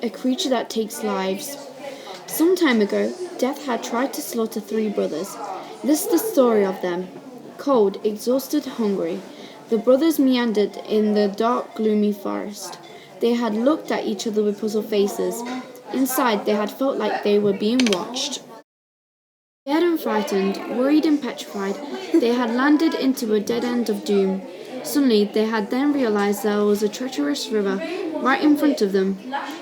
a creature that takes lives. Some time ago, Death had tried to slaughter 3 brothers. This is the story of them. Cold, exhausted, hungry, the brothers meandered in the dark, gloomy forest. They had looked at each other with puzzled faces. Inside, they had felt like they were being watched. Scared and frightened, worried and petrified, they had landed into a dead end of doom. Suddenly, they had then realized there was a treacherous river right in front of them.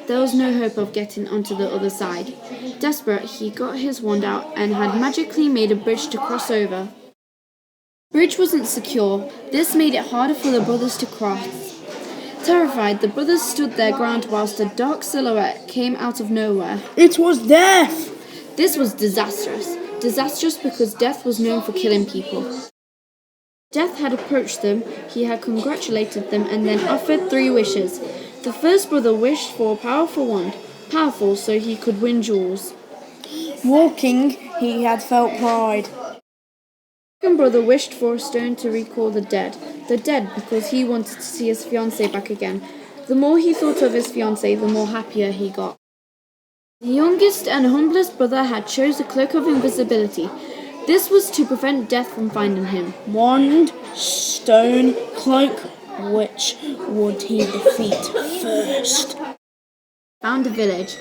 There was no hope of getting onto the other side. Desperate, he got his wand out and had magically made a bridge to cross over. The bridge wasn't secure. This made it harder for the brothers to cross. Terrified, the brothers stood their ground whilst a dark silhouette came out of nowhere. It was Death! This was disastrous. Disastrous because Death was known for killing people. Death had approached them, he had congratulated them, and then offered 3 wishes. The first brother wished for a powerful wand, powerful so he could win jewels. Walking, he had felt pride. The second brother wished for a stone to recall the dead because he wanted to see his fiancée back again. The more he thought of his fiancée, the more happier he got. The youngest and humblest brother had chose the cloak of invisibility. This was to prevent Death from finding him. Wand, stone, cloak. Which would he defeat first? Found a village.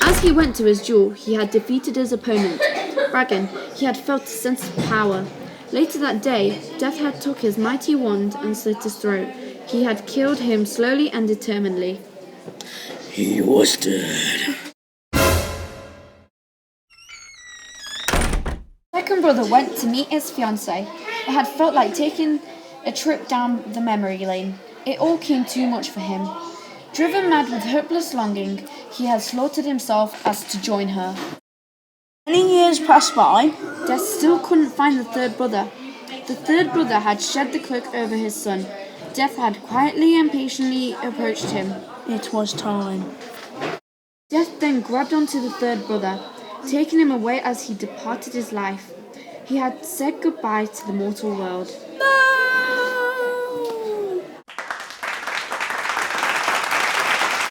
As he went to his duel, he had defeated his opponent. Bragging, he had felt a sense of power. Later that day, Death had took his mighty wand and slit his throat. He had killed him slowly and determinedly. He was dead. Second brother went to meet his fiancée. It had felt like taking a trip down the memory lane. It all came too much for him. Driven mad with hopeless longing, he had slaughtered himself as to join her. Many years passed by. Death still couldn't find the third brother. The third brother had shed the cloak over his son. Death had quietly and patiently approached him. It was time. Death then grabbed onto the third brother, taking him away as he departed his life. He had said goodbye to the mortal world. No!